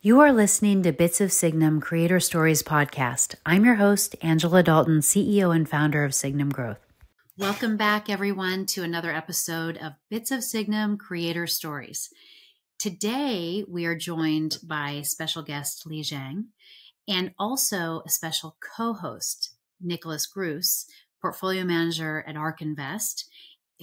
You are listening to Bits of Signum Creator Stories podcast. I'm your host, Angela Dalton, CEO and founder of Signum Growth. Welcome back, everyone, to another episode of Bits of Signum Creator Stories. Today, we are joined by special guest Li Zhang and also a special co-host, Nick Grous, portfolio manager at ARK Invest,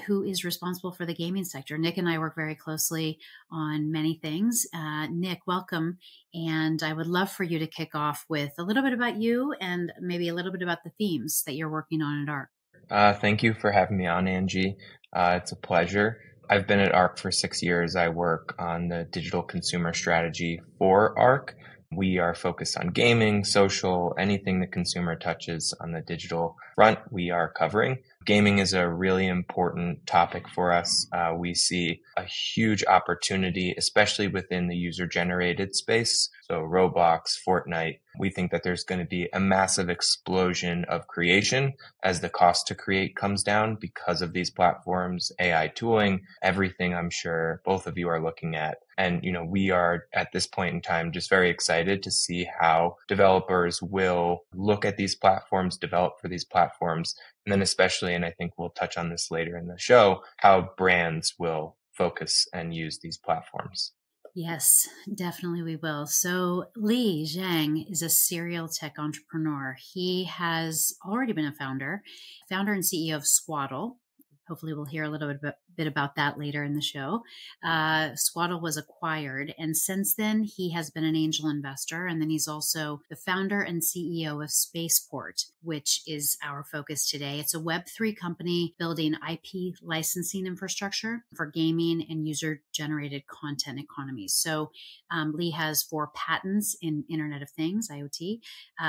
who is responsible for the gaming sector. Nick and I work very closely on many things. Nick, welcome. And I would love for you to kick off with a little bit about you and maybe a little bit about the themes that you're working on at ARK. Thank you for having me on, Angie. It's a pleasure. I've been at ARK for 6 years. I work on the digital consumer strategy for ARK. We are focused on gaming, social, anything the consumer touches on the digital front, we are covering. Gaming is a really important topic for us. We see a huge opportunity, especially within the user-generated space. So Roblox, Fortnite, we think that there's going to be a massive explosion of creation as the cost to create comes down because of these platforms, AI tooling, everything I'm sure both of you are looking at. And, we are at this point in time just very excited to see how developers will look at these platforms, develop for these platforms, and then especially, and I think we'll touch on this later in the show, how brands will focus and use these platforms. Yes, definitely we will. So Li Zhang is a serial tech entrepreneur. He has already been a founder and CEO of Swaddle. Hopefully we'll hear a little bit about that later in the show. Swaddle was acquired, and since then he has been an angel investor, and then he's also the founder and CEO of Spaceport, which is our focus today. It's a Web3 company building IP licensing infrastructure for gaming and user-generated content economies. So Lee has 4 patents in Internet of Things, IoT,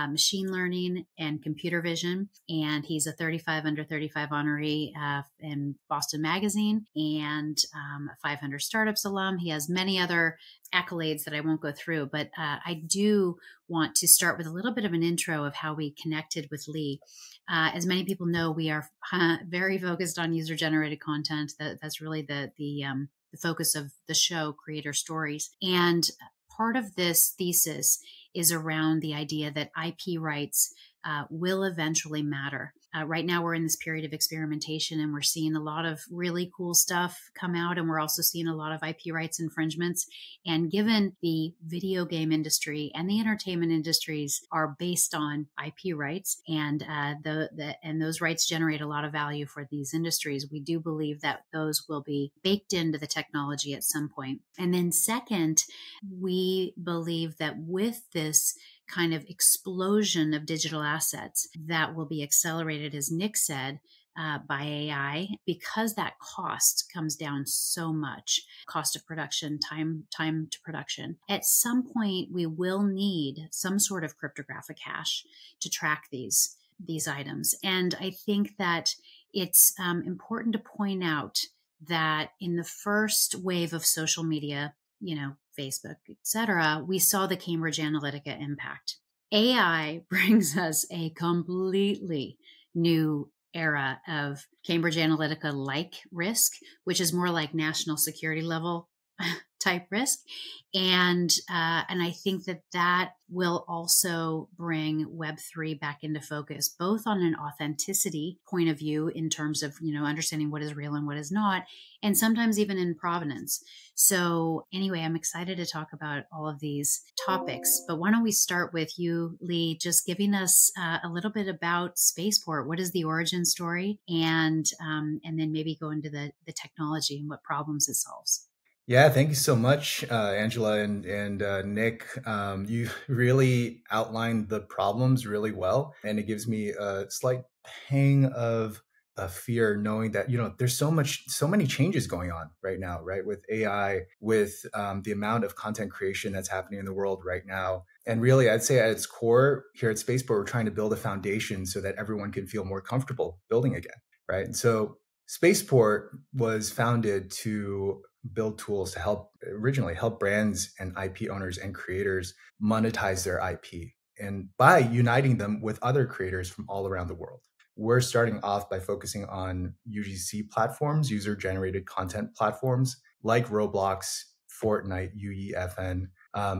machine learning, and computer vision, and he's a 35 under 35 honoree in Boston Magazine and 500 Startups alum. He has many other accolades that I won't go through, but I do want to start with a little bit of an intro of how we connected with Lee. As many people know, we are very focused on user-generated content. That's really the focus of the show, Creator Stories. And part of this thesis is around the idea that IP rights will eventually matter. Right now, we're in this period of experimentation, and we're seeing a lot of really cool stuff come out, and we're also seeing a lot of IP rights infringements. And given the video game industry and the entertainment industries are based on IP rights, and and those rights generate a lot of value for these industries, we do believe that those will be baked into the technology at some point. And then second, we believe that with this kind of explosion of digital assets that will be accelerated, as Nick said, by AI, because that cost comes down so much, cost of production, time to production. At some point, we will need some sort of cryptographic hash to track these items. And I think that it's important to point out that in the first wave of social media, Facebook, etc., we saw the Cambridge Analytica impact. AI brings us a completely new era of Cambridge Analytica-like risk, which is more like national security level type risk. And I think that will also bring Web3 back into focus, both on an authenticity point of view in terms of, understanding what is real and what is not, and sometimes even in provenance. So anyway, I'm excited to talk about all of these topics, but why don't we start with you, Lee, just giving us a little bit about Spaceport. What is the origin story? And then maybe go into the technology and what problems it solves. Yeah, thank you so much, Angela and Nick. You really outlined the problems really well, and it gives me a slight pang of fear knowing that there's so many changes going on right now, right, with AI, with the amount of content creation that's happening in the world right now. And really, I'd say at its core here at Spaceport, we're trying to build a foundation so that everyone can feel more comfortable building again, right? And so Spaceport was founded to build tools to originally help brands and IP owners and creators monetize their IP, and by uniting them with other creators from all around the world. We're starting off by focusing on UGC platforms, user-generated content platforms like Roblox, Fortnite, UEFN,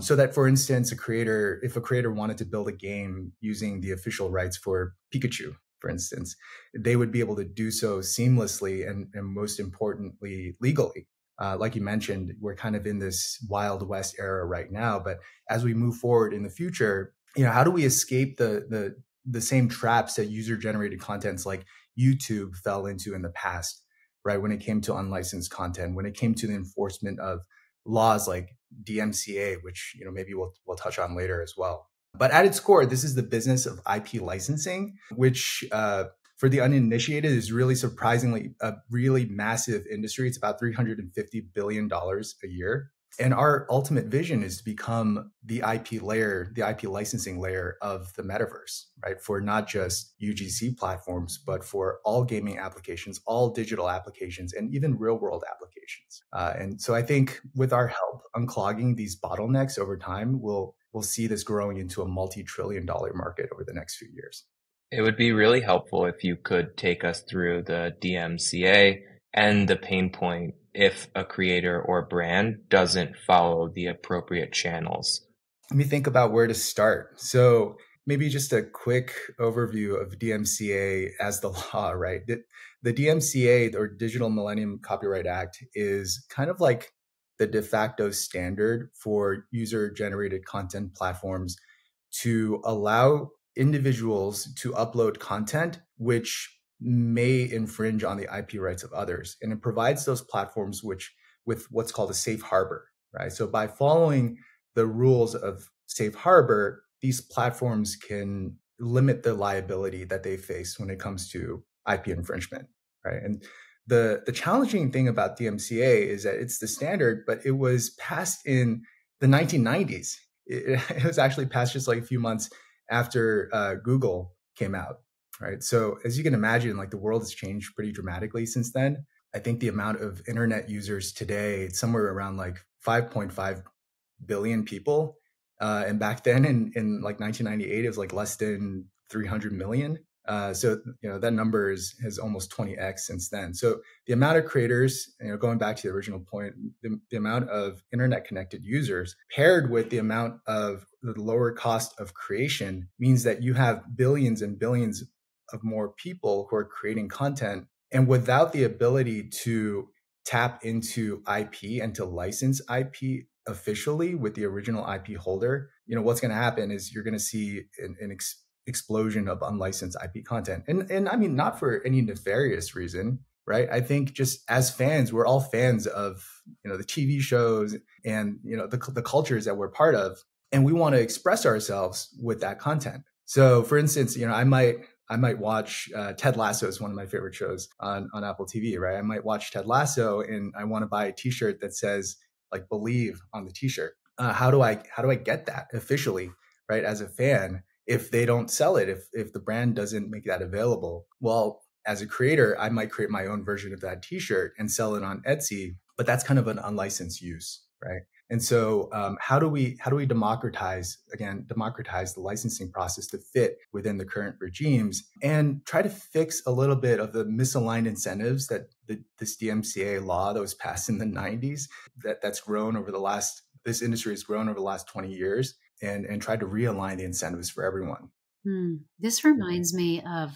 So that, for instance, if a creator wanted to build a game using the official rights for Pikachu, for instance, they would be able to do so seamlessly and most importantly, legally. Like you mentioned, we're kind of in this Wild West era right now, but as we move forward in the future, how do we escape the same traps that user-generated contents like YouTube fell into in the past, right? When it came to unlicensed content, when it came to the enforcement of laws like DMCA, which maybe we'll touch on later as well. But at its core, this is the business of IP licensing, which for the uninitiated is really surprisingly a really massive industry. It's about $350 billion a year. And our ultimate vision is to become the IP layer, the IP licensing layer of the metaverse, right? For not just UGC platforms, but for all gaming applications, all digital applications, and even real world applications. And so I think with our help unclogging these bottlenecks over time, we'll see this growing into a multi-trillion-dollar market over the next few years. It would be really helpful if you could take us through the DMCA and the pain point if a creator or brand doesn't follow the appropriate channels. Let me think about where to start. So maybe just a quick overview of DMCA as the law, right? The DMCA, or Digital Millennium Copyright Act, is kind of like the de facto standard for user-generated content platforms to allow individuals to upload content which may infringe on the IP rights of others. And it provides those platforms with what's called a safe harbor, right? So by following the rules of safe harbor, these platforms can limit the liability that they face when it comes to IP infringement, right? And the challenging thing about DMCA is that it's the standard, but it was passed in the 1990s. It was actually passed just like a few months after Google came out, right? So as you can imagine, like the world has changed pretty dramatically since then. I think the amount of internet users today, it's somewhere around like 5.5 billion people. And back then in like 1998, it was like less than 300 million. So that number has almost 20x since then. So the amount of creators, going back to the original point, the amount of internet connected users paired with the amount of the lower cost of creation means that you have billions and billions of more people who are creating content. And without the ability to tap into IP and to license IP officially with the original IP holder, what's going to happen is you're going to see an explosion of unlicensed IP content. And I mean, not for any nefarious reason, right? I think just as fans, we're all fans of, the TV shows and, the cultures that we're part of. And we want to express ourselves with that content. So for instance, I might watch Ted Lasso is one of my favorite shows on Apple TV, right? I might watch Ted Lasso and I want to buy a t-shirt that says like "Believe" on the t-shirt. How do I get that officially, right? As a fan, if they don't sell it, if the brand doesn't make that available, well, as a creator, I might create my own version of that t-shirt and sell it on Etsy, but that's kind of an unlicensed use, right? And so how do we democratize the licensing process to fit within the current regimes and try to fix a little bit of the misaligned incentives that this DMCA law that was passed in the 90s that's grown over this industry has grown over the last 20 years and try to realign the incentives for everyone. This reminds me of,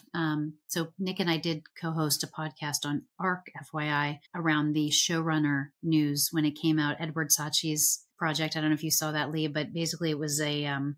so Nick and I did co-host a podcast on ARK, FYI, around the showrunner news when it came out, Edward Sachi's project. I don't know if you saw that, Lee, but basically it was a, kind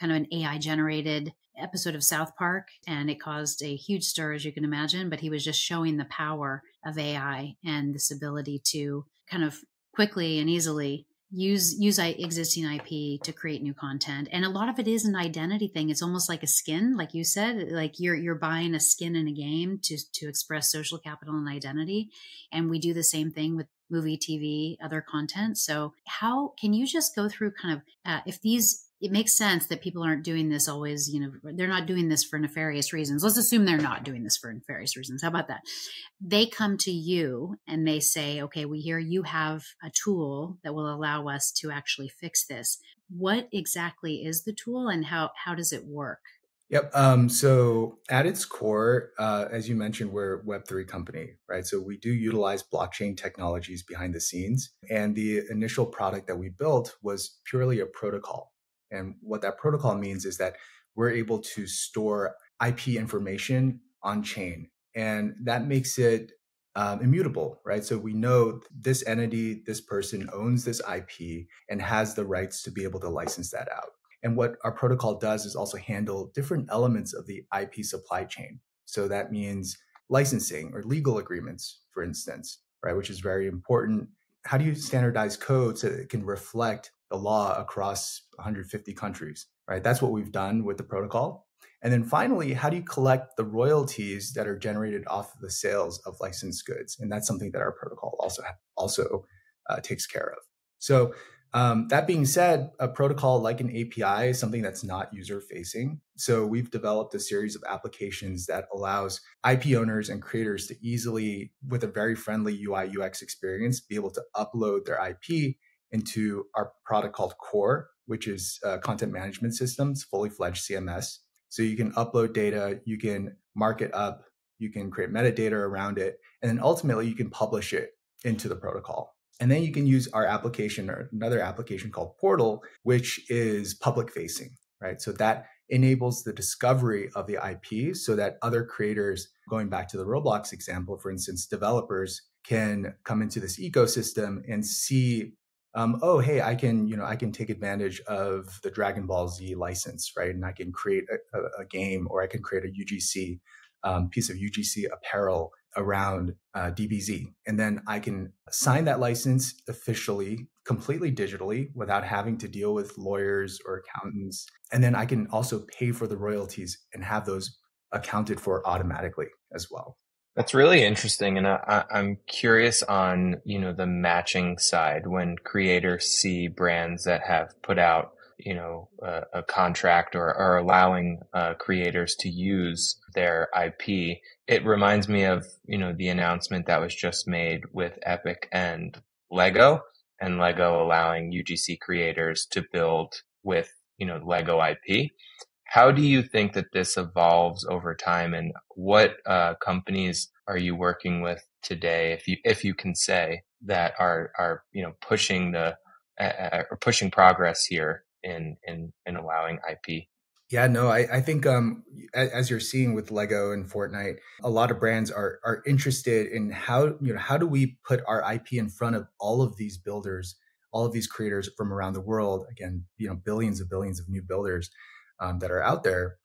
of an AI generated episode of South Park, and it caused a huge stir, as you can imagine, but he was just showing the power of AI and this ability to kind of quickly and easily use existing IP to create new content. And a lot of it is an identity thing. It's almost like a skin, like you said, like you're buying a skin in a game to express social capital and identity. And we do the same thing with movie, TV, other content. So how can you just go through kind of it makes sense that people aren't doing this always, they're not doing this for nefarious reasons. Let's assume they're not doing this for nefarious reasons. How about that? They come to you and they say, okay, we hear you have a tool that will allow us to actually fix this. What exactly is the tool and how does it work? Yep. So at its core, as you mentioned, we're a Web3 company, right? So we do utilize blockchain technologies behind the scenes. And the initial product that we built was purely a protocol. And what that protocol means is that we're able to store IP information on chain. And that makes it immutable, right? So we know this entity, this person owns this IP and has the rights to be able to license that out. And what our protocol does is also handle different elements of the IP supply chain. So that means licensing or legal agreements, for instance, right, which is very important. How do you standardize code so that it can reflect the law across 150 countries, right? That's what we've done with the protocol. And then finally, how do you collect the royalties that are generated off of the sales of licensed goods? And that's something that our protocol also takes care of. So that being said, a protocol like an API is something that's not user facing. So we've developed a series of applications that allows IP owners and creators to easily, with a very friendly UI UX experience, be able to upload their IP into our product called Core, which is content management systems, fully fledged CMS. So you can upload data, you can mark it up, you can create metadata around it, and then ultimately you can publish it into the protocol. And then you can use our application or another application called Portal, which is public facing, right? So that enables the discovery of the IP so that other creators, going back to the Roblox example, for instance, developers can come into this ecosystem and see, oh, hey, I can take advantage of the Dragon Ball Z license, right? And I can create a game, or I can create a UGC piece of UGC apparel around DBZ. And then I can sign that license officially, completely digitally, without having to deal with lawyers or accountants. And then I can also pay for the royalties and have those accounted for automatically as well. That's really interesting. And I'm curious on, the matching side when creators see brands that have put out, a contract or are allowing creators to use their IP. It reminds me of, the announcement that was just made with Epic and Lego allowing UGC creators to build with, Lego IP. How do you think that this evolves over time, and what companies are you working with today, if you can say, that are pushing or pushing progress here in allowing IP? Yeah, no, I think as you're seeing with Lego and Fortnite, a lot of brands are interested in how do we put our IP in front of all of these builders, all of these creators from around the world. Again, billions of new builders that are out there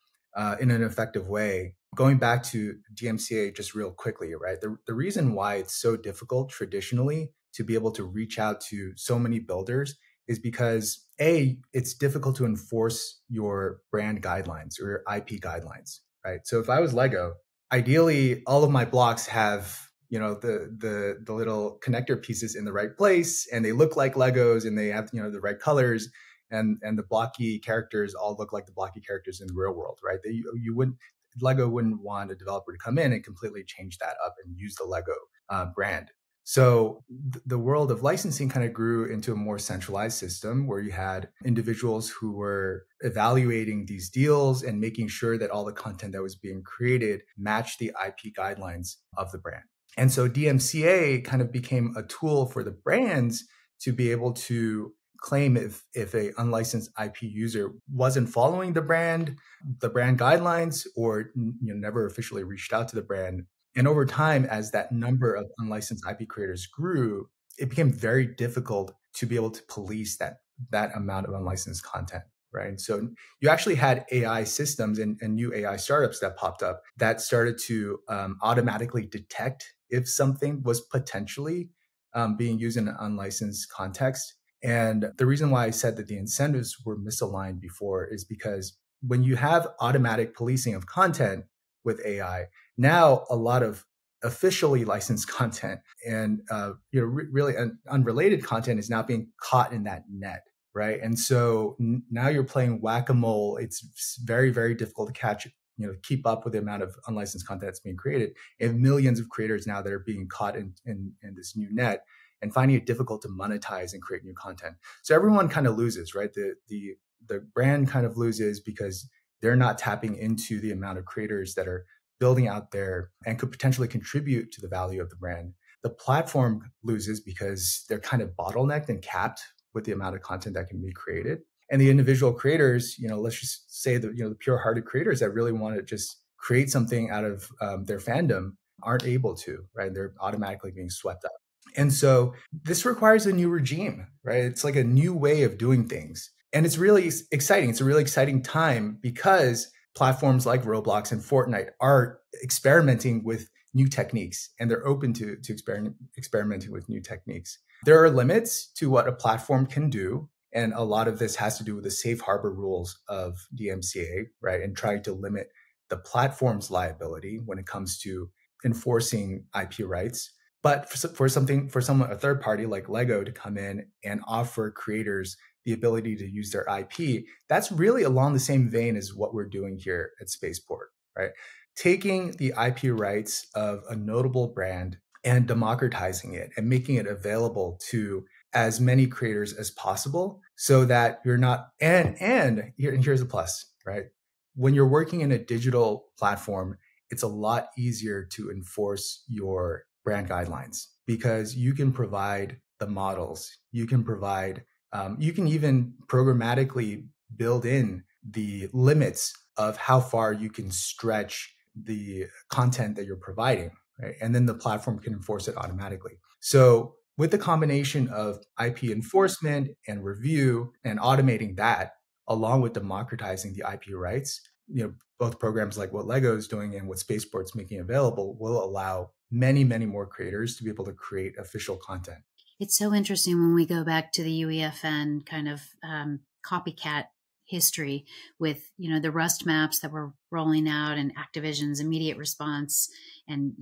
in an effective way. Going back to DMCA just real quickly, right? The reason why it's so difficult traditionally to be able to reach out to so many builders is because it's difficult to enforce your brand guidelines or your IP guidelines, right? So if I was Lego, ideally all of my blocks have the little connector pieces in the right place, and they look like Legos, and they have the right colors, and the blocky characters all look like the blocky characters in the real world, right? Lego wouldn't want a developer to come in and completely change that up and use the Lego brand. So the world of licensing kind of grew into a more centralized system where you had individuals who were evaluating these deals and making sure that all the content that was being created matched the IP guidelines of the brand. And so DMCA kind of became a tool for the brands to be able to claim if a unlicensed IP user wasn't following the brand guidelines, or never officially reached out to the brand. And over time, as that number of unlicensed IP creators grew, it became very difficult to be able to police that amount of unlicensed content, right? So you actually had AI systems and new AI startups that popped up that started to automatically detect if something was potentially being used in an unlicensed context. And the reason why I said that the incentives were misaligned before is because when you have automatic policing of content with AI, now a lot of officially licensed content and really unrelated content is now being caught in that net, right? And so now you're playing whack-a-mole. It's very, very difficult to catch, keep up with the amount of unlicensed content that's being created, and millions of creators now that are being caught in this new net, and finding it difficult to monetize and create new content. So everyone kind of loses, right? The brand kind of loses because they're not tapping into the amount of creators that are building out there and could potentially contribute to the value of the brand. The platform loses because they're kind of bottlenecked and capped with the amount of content that can be created. And the individual creators, let's just say that, the pure-hearted creators that really want to just create something out of their fandom aren't able to, right? They're automatically being swept up. And so this requires a new regime, right? It's like a new way of doing things. And it's really exciting. It's a really exciting time because platforms like Roblox and Fortnite are experimenting with new techniques, and they're open to experimenting with new techniques. There are limits to what a platform can do. And a lot of this has to do with the safe harbor rules of DMCA, right? And trying to limit the platform's liability when it comes to enforcing IP rights. But for someone, a third party like Lego, to come in and offer creators the ability to use their IP, that's really along the same vein as what we're doing here at Spaceport, right? Taking the IP rights of a notable brand and democratizing it and making it available to as many creators as possible, so that you're not, and here's a plus, right? When you're working in a digital platform, it's a lot easier to enforce your brand guidelines because you can provide the models, you can provide, you can even programmatically build in the limits of how far you can stretch the content that you're providing, right? And then the platform can enforce it automatically. So with the combination of IP enforcement and review and automating that, along with democratizing the IP rights, both programs like what Lego is doing and what Spaceport's making available will allow many, many more creators to be able to create official content. It's so interesting when we go back to the UEFN kind of copycat history with, the Rust maps that were rolling out and Activision's immediate response and,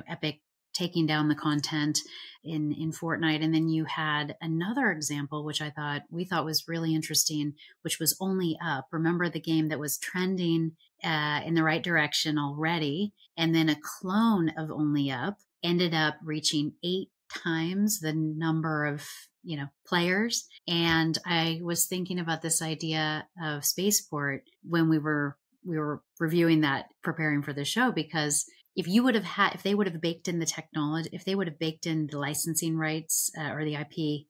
Epic taking down the content in Fortnite. And then you had another example, which we thought was really interesting, which was Only Up. Remember the game that was trending in the right direction already. And then a clone of Only Up ended up reaching 8 times the number of, players. And I was thinking about this idea of Spaceport when we were reviewing that, preparing for the show, because if they would have baked in the technology, if they would have baked in the licensing rights or the IP,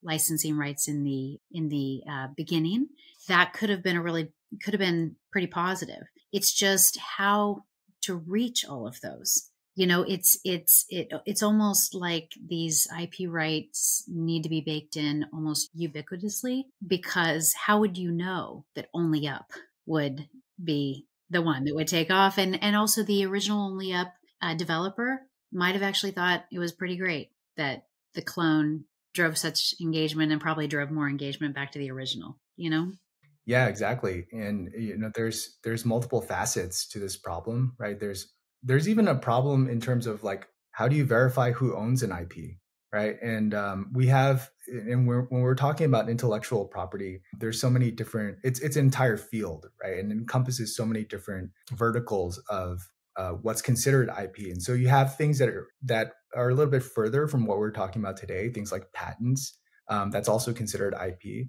licensing rights in the beginning, that could have been pretty positive. It's just how to reach all of those. It's almost like these IP rights need to be baked in almost ubiquitously, because how would you know that Only Up would be the one that would take off? And also the original Only Up developer might have actually thought it was pretty great that the clone drove such engagement and probably drove more engagement back to the original, Yeah, exactly. And, there's multiple facets to this problem, right? There's even a problem in terms of like, how do you verify who owns an IP, right? And when we're talking about intellectual property, there's so many different, it's an entire field, right? And it encompasses so many different verticals of what's considered IP. And so you have things that are a little bit further from what we're talking about today, things like patents, that's also considered IP.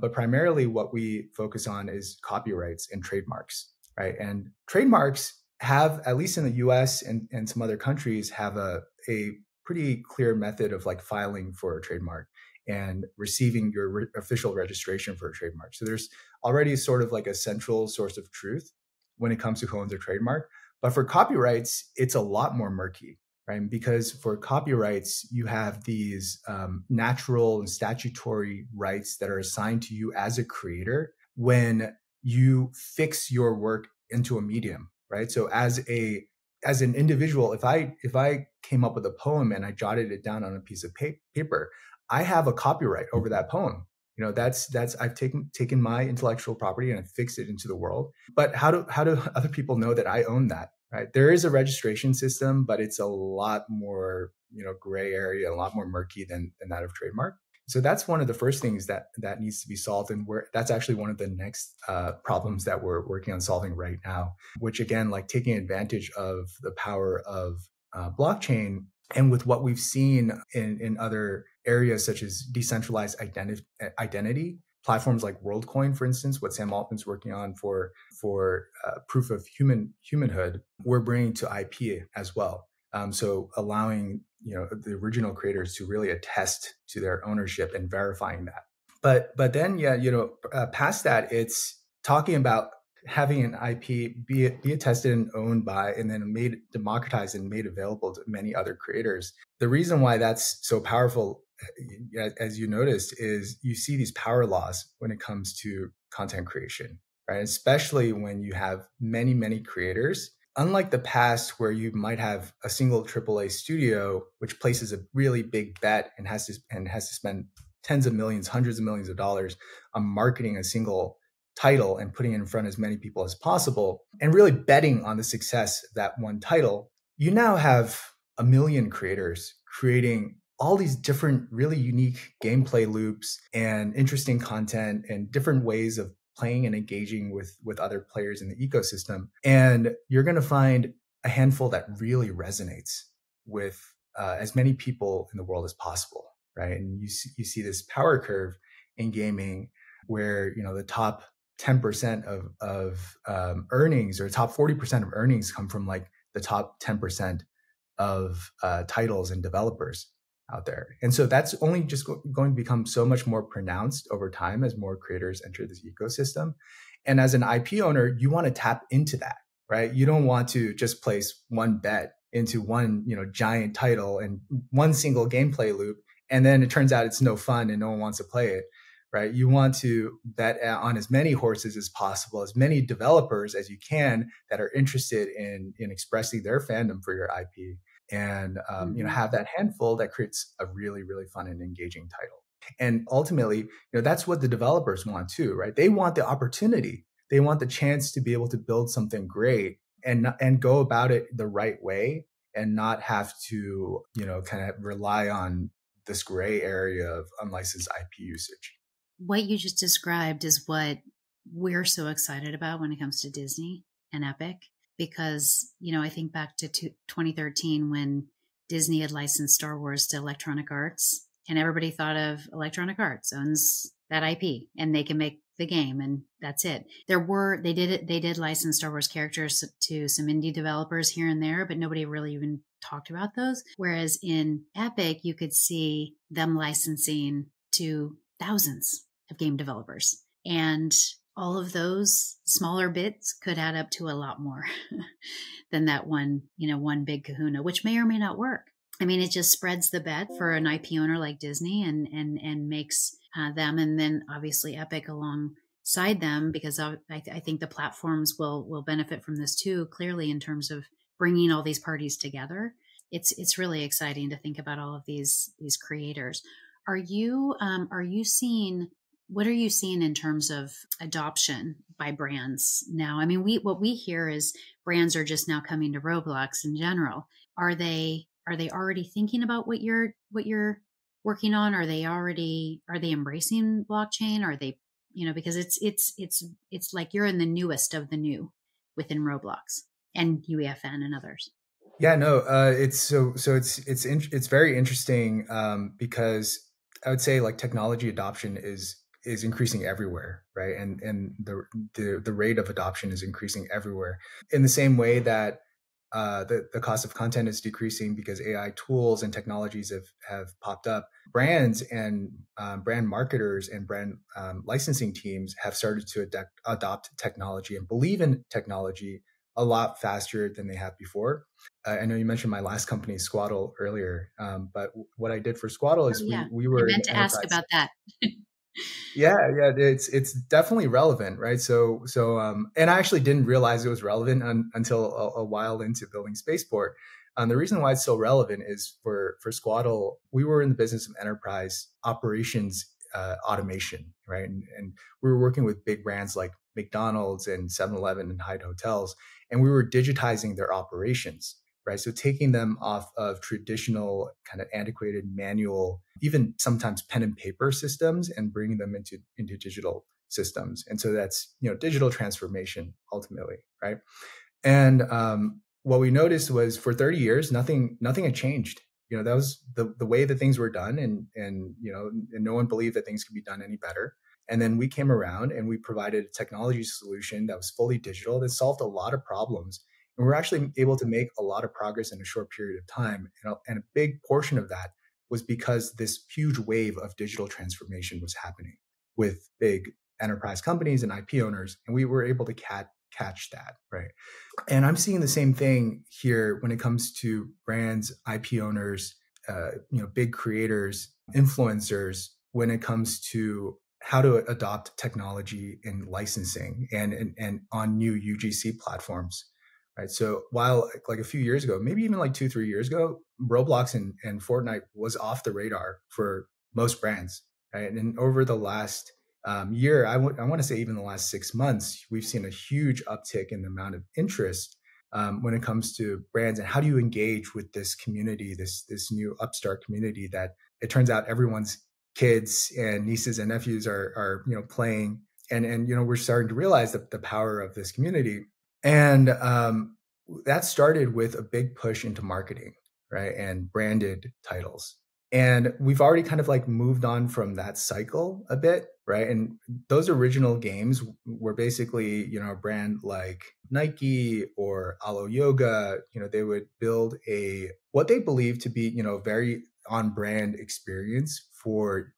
But primarily what we focus on is copyrights and trademarks, right? And trademarks have, at least in the US and some other countries, have a pretty clear method of like filing for a trademark and receiving your official registration for a trademark. So there's already sort of like a central source of truth when it comes to who owns a trademark. But for copyrights, it's a lot more murky, right? Because for copyrights, you have these natural and statutory rights that are assigned to you as a creator when you fix your work into a medium, right? So as an individual, if I came up with a poem and I jotted it down on a piece of paper, I have a copyright over that poem. That's I've taken my intellectual property and I fixed it into the world. But how do other people know that I own that, right? There is a registration system, but it's a lot more, gray area, a lot more murky than that of trademark. So that's one of the first things that needs to be solved. And that's actually one of the next problems that we're working on solving right now, which again, like taking advantage of the power of blockchain, and with what we've seen in other areas such as decentralized identity, platforms like WorldCoin, for instance, what Sam Altman's working on for proof of humanhood, we're bringing to IP as well. So allowing the original creators to really attest to their ownership and verifying that. But then past that, it's talking about having an IP be attested and owned by, and then made democratized and made available to many other creators. The reason why that's so powerful, as you noticed, is you see these power laws when it comes to content creation, right? Especially when you have many, many creators. Unlike the past where you might have a single AAA studio, which places a really big bet and has to spend tens of millions, hundreds of millions of dollars on marketing a single title and putting it in front of as many people as possible, and really betting on the success of that one title, you now have a million creators creating all these different, really unique gameplay loops and interesting content and different ways of playing and engaging with other players in the ecosystem. And you're going to find a handful that really resonates with as many people in the world as possible, right? And you see this power curve in gaming where, the top 10% of earnings, or top 40% of earnings, come from like the top 10% of titles and developers out there. And so that's only just going to become so much more pronounced over time as more creators enter this ecosystem. And as an IP owner, you want to tap into that, right? You don't want to just place one bet into one, giant title and one single gameplay loop, and then it turns out it's no fun and no one wants to play it, right? You want to bet on as many horses as possible, as many developers as you can that are interested in expressing their fandom for your IP, and have that handful that creates a really, really fun and engaging title. And ultimately, that's what the developers want too, right? They want the opportunity. They want the chance to be able to build something great and go about it the right way, and not have to, kind of rely on this gray area of unlicensed IP usage. What you just described is what we're so excited about when it comes to Disney and Epic, because, I think back to 2013 when Disney had licensed Star Wars to Electronic Arts, and everybody thought of Electronic Arts owns that IP and they can make the game, and that's it. They did license Star Wars characters to some indie developers here and there, but nobody really even talked about those. Whereas in Epic, you could see them licensing to thousands of game developers, and all of those smaller bits could add up to a lot more than that one big kahuna, which may or may not work. I mean, it just spreads the bet for an IP owner like Disney and makes them, and then obviously Epic alongside them, because I think the platforms will benefit from this too, clearly, in terms of bringing all these parties together. It's really exciting to think about all of these creators. Are you seeing, what are you seeing in terms of adoption by brands now? I mean, what we hear is brands are just now coming to Roblox in general. Are they already thinking about what you're working on? Are they embracing blockchain? Are they, because it's like you're in the newest of the new within Roblox and UEFN and others. Yeah, no, it's very interesting because I would say like technology adoption is increasing everywhere, right? And the rate of adoption is increasing everywhere. In the same way that the cost of content is decreasing because AI tools and technologies have popped up, brands and brand marketers and brand licensing teams have started to adopt technology and believe in technology a lot faster than they have before. I know you mentioned my last company, Squaddle, earlier, but what I did for Squaddle is we were I meant to ask about that. Yeah, it's definitely relevant, right? So, and I actually didn't realize it was relevant until a while into building Spaceport. The reason why it's so relevant is for Squaddle, we were in the business of enterprise operations automation, right? And we were working with big brands like McDonald's and 7-Eleven and Hyatt Hotels, and we were digitizing their operations, right? So taking them off of traditional kind of antiquated manual, even sometimes pen and paper systems, and bringing them into digital systems. And so that's, digital transformation ultimately, right? And what we noticed was for 30 years, nothing had changed. That was the way that things were done, and no one believed that things could be done any better. And then we came around and we provided a technology solution that was fully digital that solved a lot of problems. And we're actually able to make a lot of progress in a short period of time. And a big portion of that was because this huge wave of digital transformation was happening with big enterprise companies and IP owners. And we were able to catch that, right? And I'm seeing the same thing here when it comes to brands, IP owners, big creators, influencers, when it comes to how to adopt technology in licensing and on new UGC platforms, right? So while like a few years ago, maybe even like 2-3 years ago, Roblox and Fortnite was off the radar for most brands, right? And over the last year, I want to say even the last 6 months, we've seen a huge uptick in the amount of interest when it comes to brands and how do you engage with this community, this new upstart community that it turns out everyone's kids and nieces and nephews are playing, and we're starting to realize that the power of this community, and that started with a big push into marketing, right, and branded titles. And we've already kind of like moved on from that cycle a bit, right? And those original games were basically, a brand like Nike or Alo Yoga, they would build what they believe to be, very on-brand experience for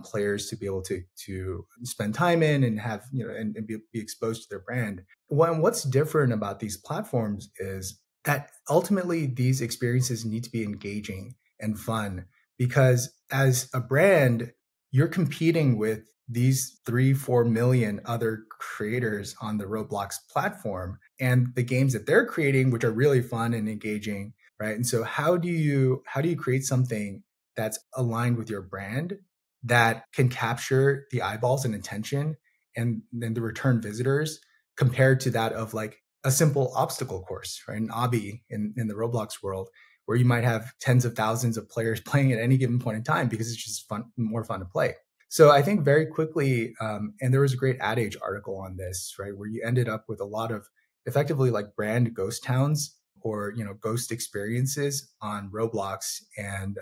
players to be able to spend time in and have, and be exposed to their brand. What's different about these platforms is that ultimately these experiences need to be engaging and fun, because as a brand, you're competing with these 3-4 million other creators on the Roblox platform and the games that they're creating, which are really fun and engaging, right? And so how do you create something that's aligned with your brand that can capture the eyeballs and attention and then the return visitors compared to that of like a simple obstacle course, right? An obby in the Roblox world, where you might have tens of thousands of players playing at any given point in time because it's just more fun to play. So I think very quickly, and there was a great Ad Age article on this, right, where you ended up with a lot of effectively like brand ghost towns or, ghost experiences on Roblox. And,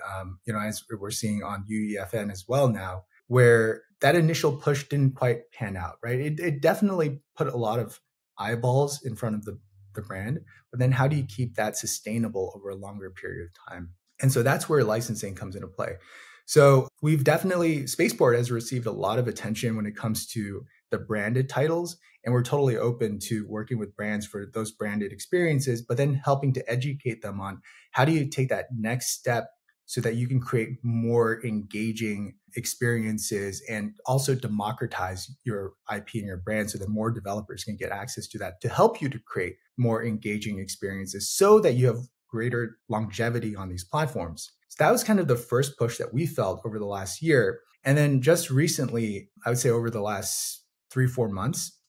as we're seeing on UEFN as well now, where that initial push didn't quite pan out, right? It definitely put a lot of eyeballs in front of the brand, but then how do you keep that sustainable over a longer period of time? And so that's where licensing comes into play. So Spaceport has received a lot of attention when it comes to the branded titles, and we're totally open to working with brands for those branded experiences, but then helping to educate them on how do you take that next step so that you can create more engaging experiences and also democratize your IP and your brand so that more developers can get access to that to help you to create more engaging experiences so that you have greater longevity on these platforms. So that was kind of the first push that we felt over the last year. And then just recently, I would say over the last 3-4 months,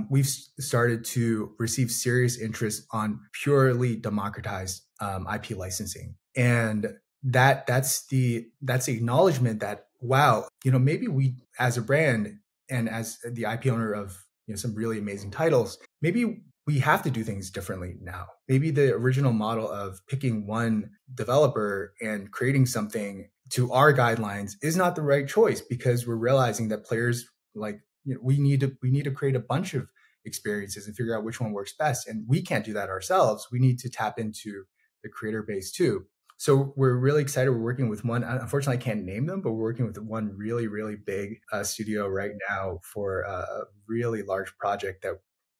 we've started to receive serious interest on purely democratized IP licensing. And that's the acknowledgement that, wow, maybe we as a brand and as the IP owner of some really amazing titles, maybe we have to do things differently now. Maybe the original model of picking one developer and creating something to our guidelines is not the right choice, because we're realizing that players we need to create a bunch of experiences and figure out which one works best. And we can't do that ourselves. We need to tap into the creator base too. So we're really excited. We're working with one, unfortunately I can't name them, but we're working with one really, really big studio right now for a really large project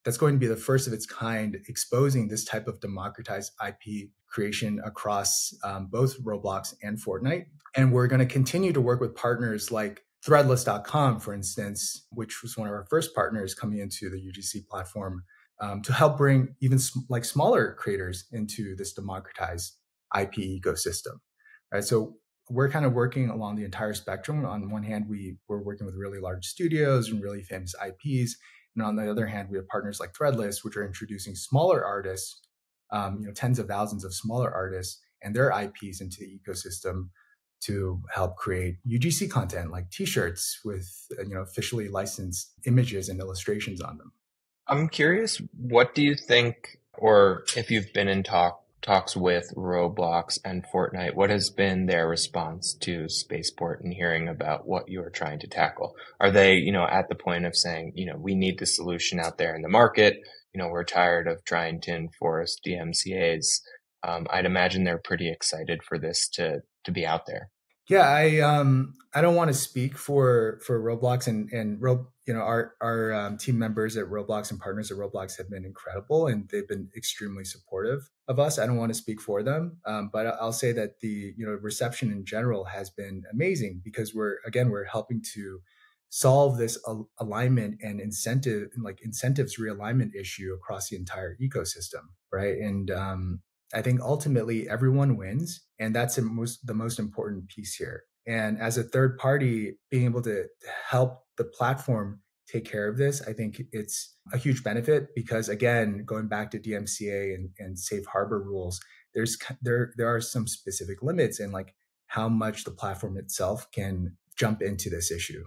that's going to be the first of its kind, exposing this type of democratized IP creation across both Roblox and Fortnite. And we're going to continue to work with partners like Threadless.com, for instance, which was one of our first partners coming into the UGC platform, to help bring even smaller creators into this democratized IP ecosystem. Right? So we're kind of working along the entire spectrum. On one hand, we're working with really large studios and really famous IPs. And on the other hand, we have partners like Threadless, which are introducing smaller artists, tens of thousands of smaller artists and their IPs into the ecosystem to help create UGC content like t-shirts with, officially licensed images and illustrations on them. I'm curious, what do you think, or if you've been in talk talks with Roblox and Fortnite. What has been their response to Spaceport and hearing about what you're trying to tackle? Are they, at the point of saying, we need the solution out there in the market? We're tired of trying to enforce DMCAs. I'd imagine they're pretty excited for this to be out there. Yeah, I don't want to speak for Roblox and our team members at Roblox and partners at Roblox have been incredible, and they've been extremely supportive of us. I don't want to speak for them, but I'll say that the reception in general has been amazing, because we're helping to solve this alignment and incentives realignment issue across the entire ecosystem, right? And I think ultimately everyone wins, and that's the most important piece here. And as a third party, being able to help the platform take care of this, I think it's a huge benefit, because again, going back to DMCA and safe harbor rules, there are some specific limits in like how much the platform itself can jump into this issue.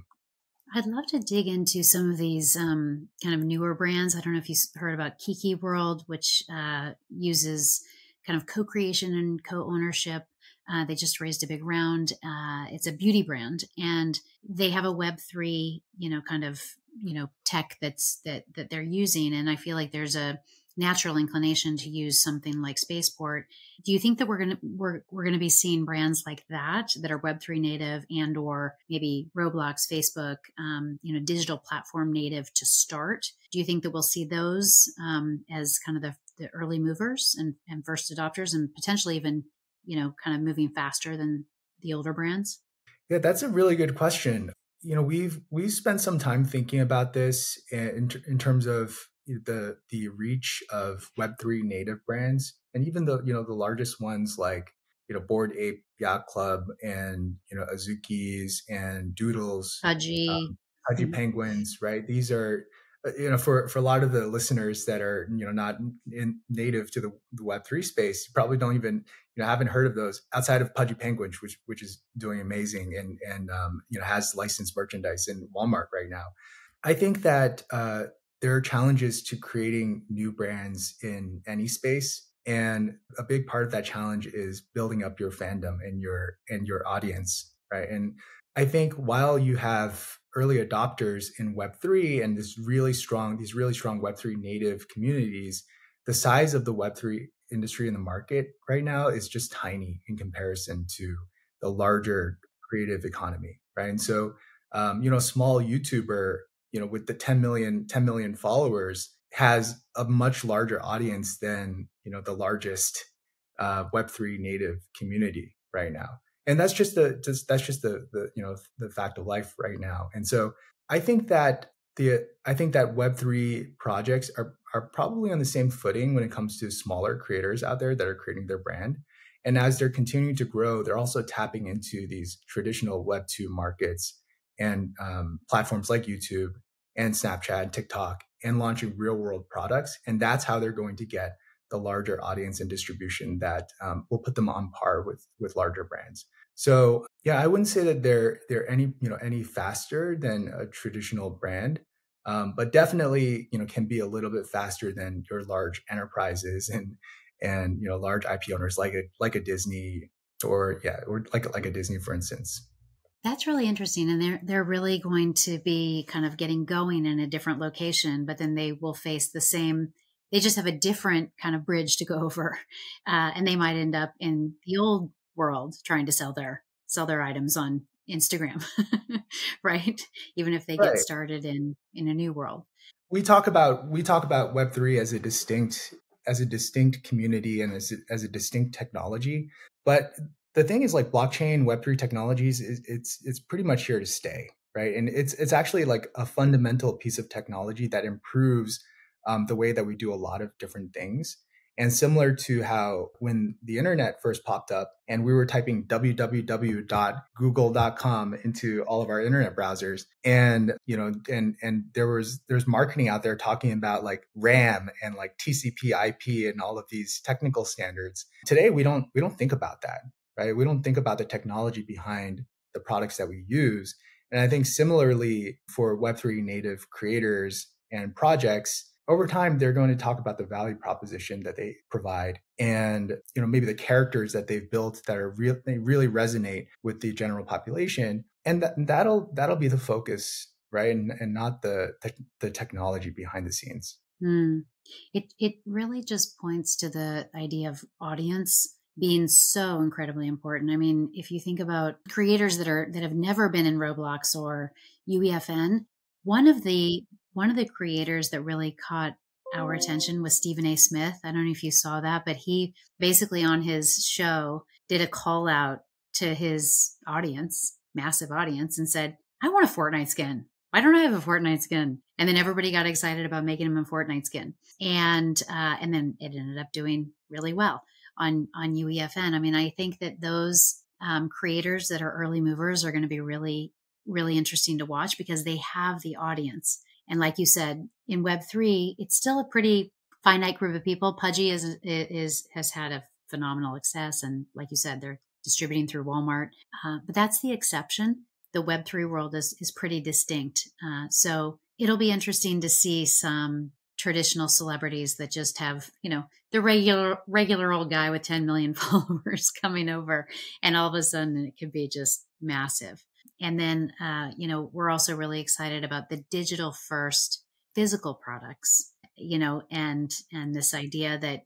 I'd love to dig into some of these kind of newer brands. I don't know if you heard about Kiki World, which uses kind of co-creation and co-ownership. They just raised a big round. It's a beauty brand, and they have a Web3, tech that they're using. And I feel like there's a natural inclination to use something like Spaceport. Do you think that we're gonna be seeing brands like that are Web3 native and or maybe Roblox, Facebook, digital platform native to start? Do you think that we'll see those as kind of the early movers and first adopters, and potentially even kind of moving faster than the older brands? Yeah, that's a really good question. We've spent some time thinking about this in terms of the reach of Web3 native brands, and even the largest ones like Bored Ape Yacht Club and Azuki's and Doodles, Pudgy, Pudgy Penguins, right? These are for a lot of the listeners that are not native to the Web3 space, you probably don't even haven't heard of those outside of Pudgy Penguins, which is doing amazing and has licensed merchandise in Walmart right now. I think that there are challenges to creating new brands in any space, and a big part of that challenge is building up your fandom and your audience, right? And I think while you have early adopters in Web3 and these really strong Web3 native communities, the size of the Web3 industry in the market right now is just tiny in comparison to the larger creative economy, right? And so, a small YouTuber, with the 10 million followers has a much larger audience than, the largest Web3 native community right now. And that's just the fact of life right now. And so I think that Web3 projects are probably on the same footing when it comes to smaller creators out there that are creating their brand. And as they're continuing to grow, they're also tapping into these traditional Web2 markets and platforms like YouTube and Snapchat and TikTok, and launching real world products. And that's how they're going to get the larger audience and distribution that will put them on par with larger brands. So yeah, I wouldn't say that they're any faster than a traditional brand, but definitely can be a little bit faster than your large enterprises and large IP owners like a Disney or like a Disney, for instance. That's really interesting. And they're really going to be kind of getting going in a different location, but then they will face the same, they just have a different kind of bridge to go over. And they might end up in the old world trying to sell their items on Instagram, right? Even if they get started in a new world. We talk about Web3 as a distinct community and as a distinct technology. But the thing is, like, blockchain, Web3 technologies, it's pretty much here to stay, right? And it's actually like a fundamental piece of technology that improves the way that we do a lot of different things. And similar to how when the internet first popped up and we were typing www.google.com into all of our internet browsers, and there's marketing out there talking about like RAM and like TCP IP and all of these technical standards. Today we don't think about that, right? We don't think about the technology behind the products that we use. And I think similarly for Web3 native creators and projects, over time, they're going to talk about the value proposition that they provide, and maybe the characters that they've built that are they really resonate with the general population, and that'll be the focus, right? And not the technology behind the scenes. It really just points to the idea of audience being so incredibly important. I mean, if you think about creators that have never been in Roblox or UEFN, one of the creators that really caught our attention was Stephen A. Smith. I don't know if you saw that, but he basically on his show did a call out to his audience, massive audience, and said, I want a Fortnite skin. Why don't I have a Fortnite skin? And then everybody got excited about making him a Fortnite skin. And then it ended up doing really well on UEFN. I mean, I think that those creators that are early movers are going to be really, really interesting to watch because they have the audience. And like you said, in Web3, it's still a pretty finite group of people. Pudgy has had a phenomenal success. And like you said, they're distributing through Walmart. But that's the exception. The Web3 world is pretty distinct. So it'll be interesting to see some traditional celebrities that just have, the regular old guy with 10 million followers coming over, and all of a sudden it could be just massive. And then, we're also really excited about the digital first physical products, and this idea that,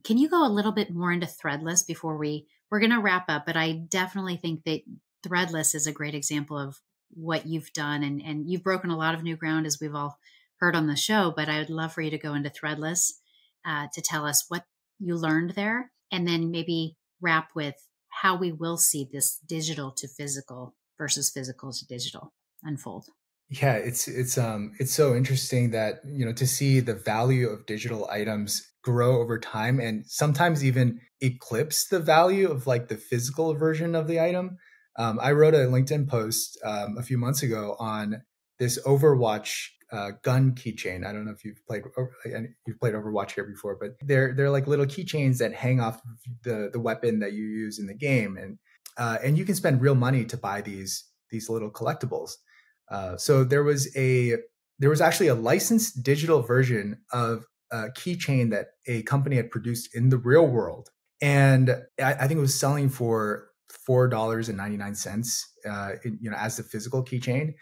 can you go a little bit more into threadless before we're going to wrap up? But I definitely think that threadless is a great example of what you've done, and you've broken a lot of new ground, as we've all heard on the show. But I would love for you to go into threadless to tell us what you learned there, and then maybe wrap with how we will see this digital to physical versus physical to digital unfold. Yeah, it's so interesting that, to see the value of digital items grow over time and sometimes even eclipse the value of like the physical version of the item. I wrote a LinkedIn post a few months ago on this Overwatch gun keychain. I don't know if you've played Overwatch here before, but they're like little keychains that hang off the weapon that you use in the game, and you can spend real money to buy these little collectibles. So there was actually a licensed digital version of a keychain that a company had produced in the real world, and I think it was selling for $4.99, as the physical keychain,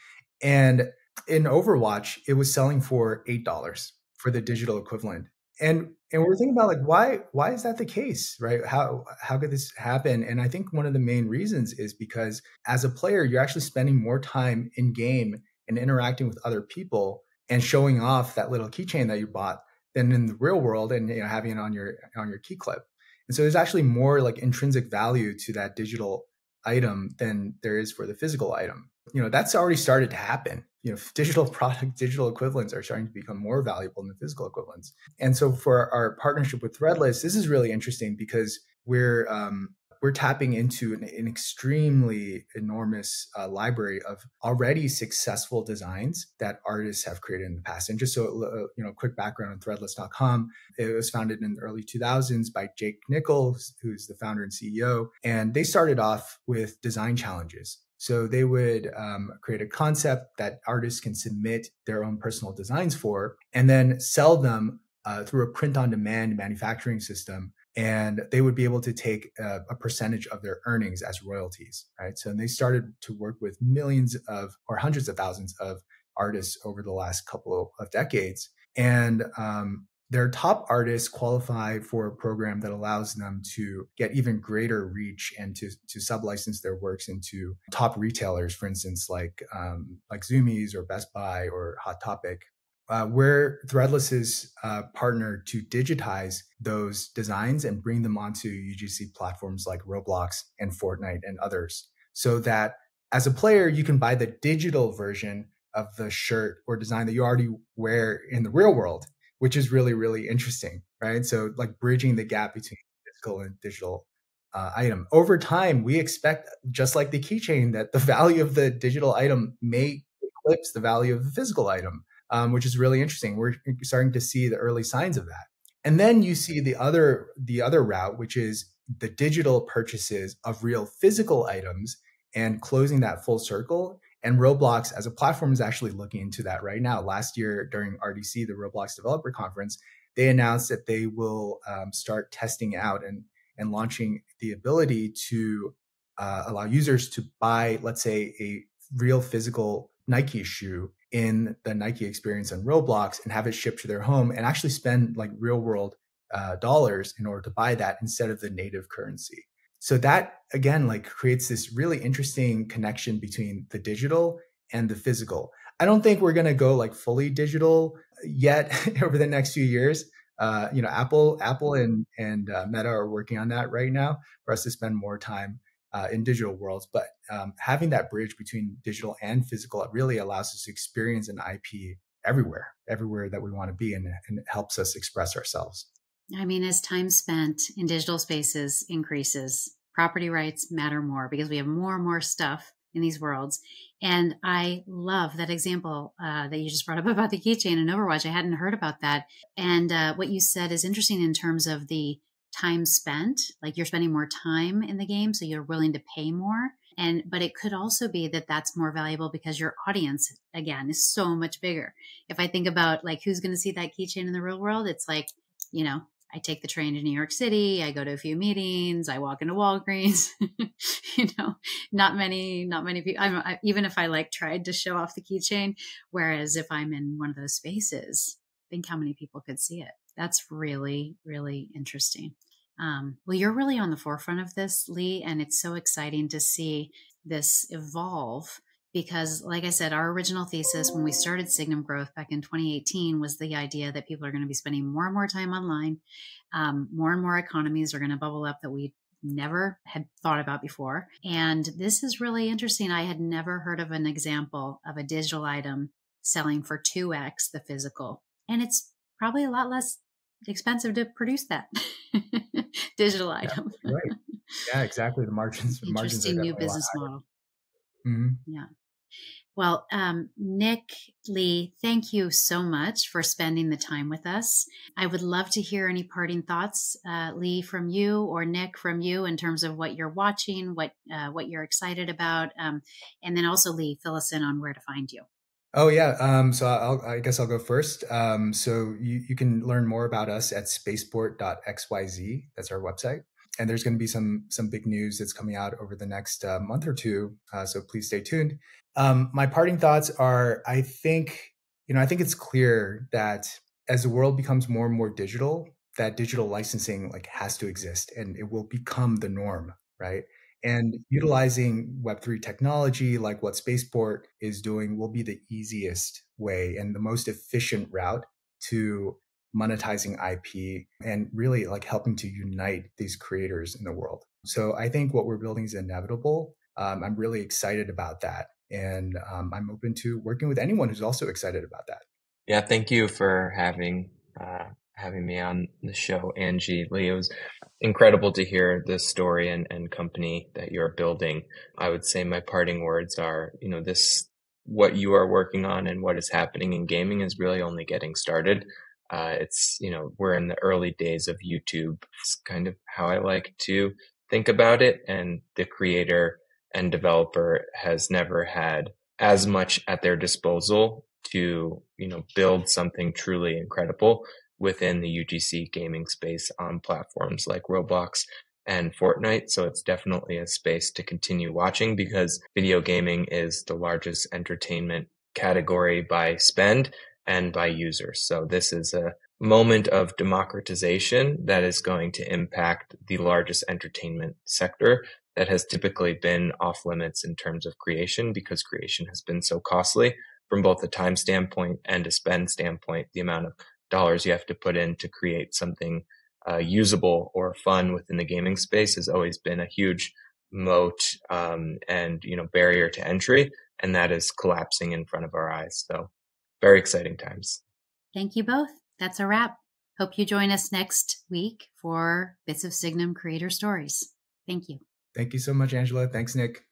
and in Overwatch, it was selling for $8 for the digital equivalent. And we're thinking about like, why is that the case, right? How could this happen? And I think one of the main reasons is because as a player, you're actually spending more time in game and interacting with other people and showing off that little keychain that you bought than in the real world and having it on your key clip. And so there's actually more like intrinsic value to that digital item than there is for the physical item. That's already started to happen. Digital equivalents are starting to become more valuable than the physical equivalents. And so for our partnership with Threadless, this is really interesting because we're tapping into an extremely enormous library of already successful designs that artists have created in the past. And just so, quick background on threadless.com, it was founded in the early 2000s by Jake Nichols, who's the founder and CEO. And they started off with design challenges. So they would create a concept that artists can submit their own personal designs for, and then sell them through a print-on-demand manufacturing system. And they would be able to take a percentage of their earnings as royalties, right? So they started to work with millions or hundreds of thousands of artists over the last couple of decades. And their top artists qualify for a program that allows them to get even greater reach and to sublicense their works into top retailers, for instance, like Zoomies or Best Buy or Hot Topic. We're Threadless's partner to digitize those designs and bring them onto UGC platforms like Roblox and Fortnite and others, so that as a player, you can buy the digital version of the shirt or design that you already wear in the real world, which is really, really interesting, right? So like bridging the gap between physical and digital item. Over time, we expect, just like the keychain, that the value of the digital item may eclipse the value of the physical item. Which is really interesting. We're starting to see the early signs of that. And then you see the other route, which is the digital purchases of real physical items and closing that full circle And Roblox as a platform is actually looking into that right now. Last year during RDC, the Roblox Developer Conference, they announced that they will start testing out and launching the ability to allow users to buy, let's say, a real physical Nike shoe in the Nike experience on Roblox and have it shipped to their home and actually spend like real world dollars in order to buy that instead of the native currency. So that again, like creates this really interesting connection between the digital and the physical. I don't think we're going to go like fully digital yet over the next few years. Apple and Meta are working on that right now for us to spend more time in digital worlds. But having that bridge between digital and physical, it really allows us to experience an IP everywhere that we want to be, and it helps us express ourselves. I mean, as time spent in digital spaces increases, property rights matter more because we have more and more stuff in these worlds. And I love that example that you just brought up about the keychain in Overwatch. I hadn't heard about that. And what you said is interesting in terms of the time spent, like you're spending more time in the game, so you're willing to pay more. But it could also be that that's more valuable because your audience, again, is so much bigger. If I think about like who's going to see that keychain in the real world, it's like, I take the train to New York City. I go to a few meetings. I walk into Walgreens. Not many people. Even if I like tried to show off the keychain, whereas if I'm in one of those spaces, think how many people could see it. That's really, really interesting. Well, you're really on the forefront of this, Lee, and it's so exciting to see this evolve. Because like I said, our original thesis when we started Signum Growth back in 2018 was the idea that people are going to be spending more and more time online. More and more economies are going to bubble up that we never had thought about before. And this is really interesting. I had never heard of an example of a digital item selling for 2x the physical. And it's probably a lot less expensive to produce that digital item. Right. Yeah, exactly. The margins Interesting new business model. Mm-hmm. Yeah. Well, Nick, Lee, thank you so much for spending the time with us. I would love to hear any parting thoughts, Lee, from you, or Nick from you, in terms of what you're watching, what you're excited about, and then also, Lee, fill us in on where to find you. Oh yeah. So I guess I'll go first. So you can learn more about us at spaceport.xyz. That's our website. And there's going to be some big news that's coming out over the next month or two. So please stay tuned. My parting thoughts are, I think it's clear that as the world becomes more and more digital, that digital licensing like has to exist and it will become the norm, right? And utilizing Web3 technology, like what Spaceport is doing, will be the easiest way and the most efficient route to monetizing IP and really like helping to unite these creators in the world. So I think what we're building is inevitable. I'm really excited about that. And I'm open to working with anyone who's also excited about that. Yeah, thank you for having me on the show, Angie. Lee, it was incredible to hear this story and company that you're building. I would say my parting words are, what you are working on and what is happening in gaming is really only getting started. We're in the early days of YouTube. It's kind of how I like to think about it. And the creator and developer has never had as much at their disposal to, build something truly incredible within the UGC gaming space on platforms like Roblox and Fortnite. So it's definitely a space to continue watching because video gaming is the largest entertainment category by spend and by users. So this is a moment of democratization that is going to impact the largest entertainment sector that has typically been off limits in terms of creation because creation has been so costly from both a time standpoint and a spend standpoint. The amount of dollars you have to put in to create something usable or fun within the gaming space has always been a huge moat and barrier to entry, and that is collapsing in front of our eyes. So very exciting times. Thank you both. That's a wrap. Hope you join us next week for Bits of Signum Creator Stories. Thank you. Thank you so much, Angela. Thanks, Nick.